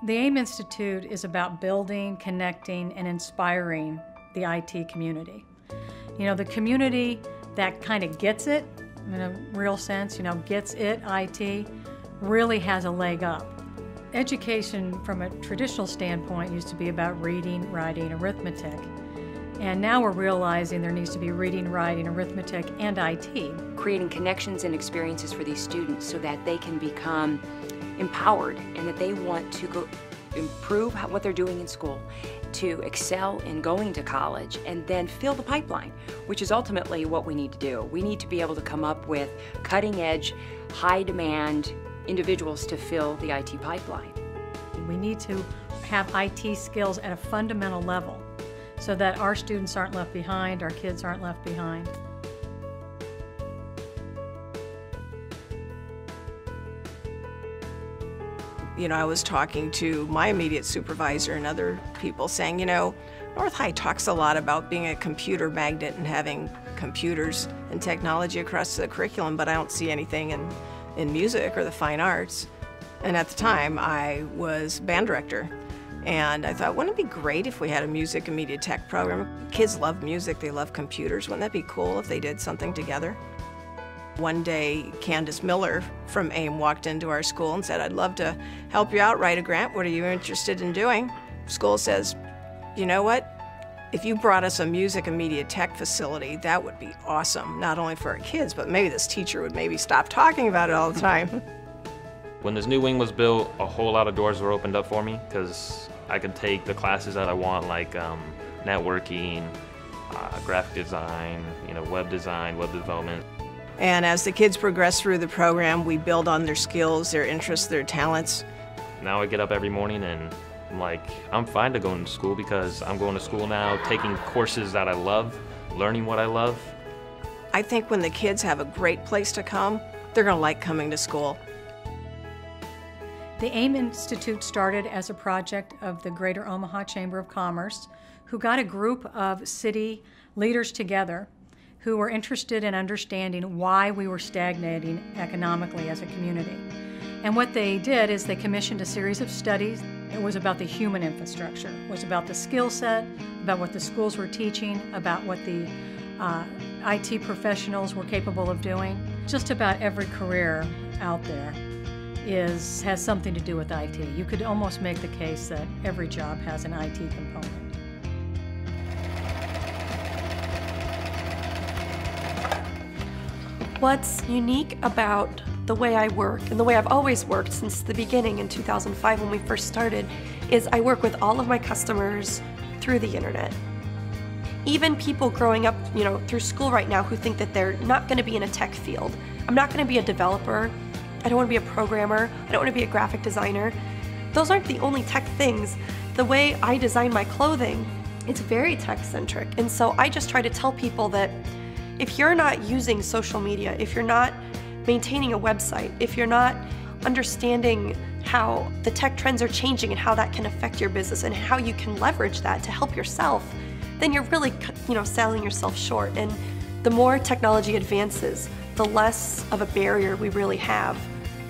The AIM Institute is about building, connecting, and inspiring the IT community. You know, the community that kind of gets it, in a real sense, you know, gets it, IT, really has a leg up. Education from a traditional standpoint used to be about reading, writing, arithmetic. And now we're realizing there needs to be reading, writing, arithmetic, and IT. Creating connections and experiences for these students so that they can become empowered and that they want to go improve what they're doing in school, to excel in going to college, and then fill the pipeline, which is ultimately what we need to do. We need to be able to come up with cutting-edge, high-demand individuals to fill the IT pipeline. We need to have IT skills at a fundamental level so that our students aren't left behind, our kids aren't left behind. You know, I was talking to my immediate supervisor and other people saying, you know, North High talks a lot about being a computer magnet and having computers and technology across the curriculum, but I don't see anything in music or the fine arts. And at the time, I was band director. And I thought, wouldn't it be great if we had a music and media tech program? Kids love music, they love computers. Wouldn't that be cool if they did something together? One day, Candace Miller from AIM walked into our school and said, I'd love to help you out, write a grant. What are you interested in doing? School says, you know what? If you brought us a music and media tech facility, that would be awesome. Not only for our kids, but maybe this teacher would maybe stop talking about it all the time. When this new wing was built, a whole lot of doors were opened up for me because I could take the classes that I want, like networking, graphic design, web design, web development. And as the kids progress through the program, we build on their skills, their interests, their talents. Now I get up every morning and I'm like, I'm fine to go into school because I'm going to school now, taking courses that I love, learning what I love. I think when the kids have a great place to come, they're going to like coming to school. The AIM Institute started as a project of the Greater Omaha Chamber of Commerce, who got a group of city leaders together who were interested in understanding why we were stagnating economically as a community. And what they did is they commissioned a series of studies. It was about the human infrastructure. It was about the skill set, about what the schools were teaching, about what the IT professionals were capable of doing. Just about every career out there has something to do with IT. You could almost make the case that every job has an IT component. What's unique about the way I work, and the way I've always worked since the beginning in 2005 when we first started, is I work with all of my customers through the internet. Even people growing up, through school right now who think that they're not going to be in a tech field. I'm not going to be a developer. I don't want to be a programmer. I don't want to be a graphic designer. Those aren't the only tech things. The way I design my clothing, it's very tech-centric. And so I just try to tell people that if you're not using social media, if you're not maintaining a website, if you're not understanding how the tech trends are changing and how that can affect your business and how you can leverage that to help yourself, then you're really, selling yourself short. And the more technology advances, the less of a barrier we really have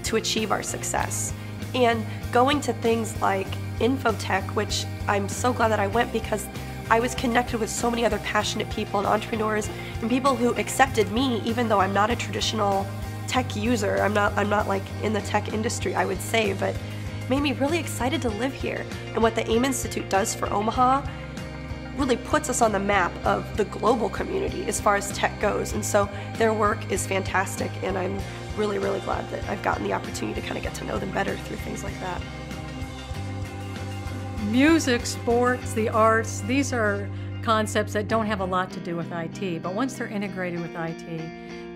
to achieve our success. And going to things like Infotech, which I'm so glad that I went because I was connected with so many other passionate people and entrepreneurs and people who accepted me even though I'm not a traditional tech user. I'm not like in the tech industry, I would say, but made me really excited to live here. And what the AIM Institute does for Omaha really puts us on the map of the global community as far as tech goes. And so their work is fantastic, and I'm really, really glad that I've gotten the opportunity to kind of get to know them better through things like that. Music, sports, the arts, these are concepts that don't have a lot to do with IT, but once they're integrated with IT,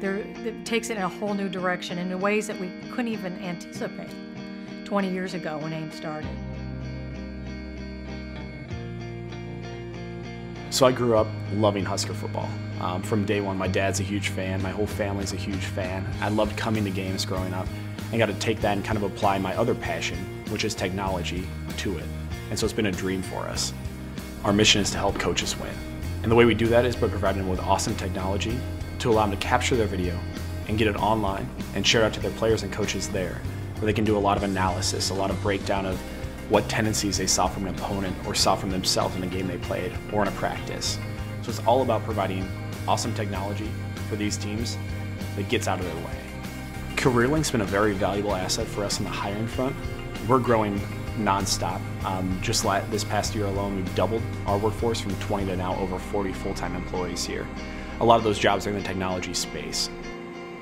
it takes it in a whole new direction in ways that we couldn't even anticipate 20 years ago when AIM started. So I grew up loving Husker football. From day one, my dad's a huge fan, my whole family's a huge fan. I loved coming to games growing up and got to take that and kind of apply my other passion, which is technology, to it. And so it's been a dream for us. Our mission is to help coaches win. And the way we do that is by providing them with awesome technology to allow them to capture their video and get it online and share it out to their players and coaches there, where they can do a lot of analysis, a lot of breakdown of what tendencies they saw from an opponent or saw from themselves in a game they played or in a practice. So it's all about providing awesome technology for these teams that gets out of their way. CareerLink's been a very valuable asset for us on the hiring front. We're growing nonstop. Just this past year alone, we've doubled our workforce from 20 to now over 40 full-time employees here. A lot of those jobs are in the technology space.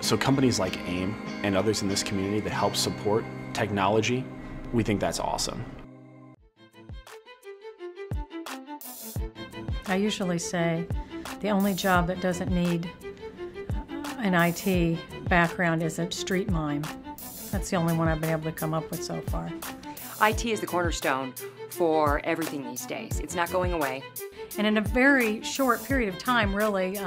So companies like AIM and others in this community that help support technology, we think that's awesome. I usually say the only job that doesn't need an IT background is a street mime. That's the only one I've been able to come up with so far. IT is the cornerstone for everything these days. It's not going away. And in a very short period of time, really,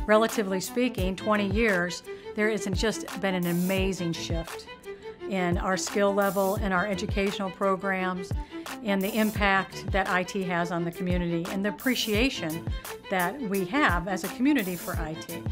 relatively speaking, 20 years, there has just been an amazing shift in our skill level, in our educational programs, and the impact that IT has on the community, and the appreciation that we have as a community for IT.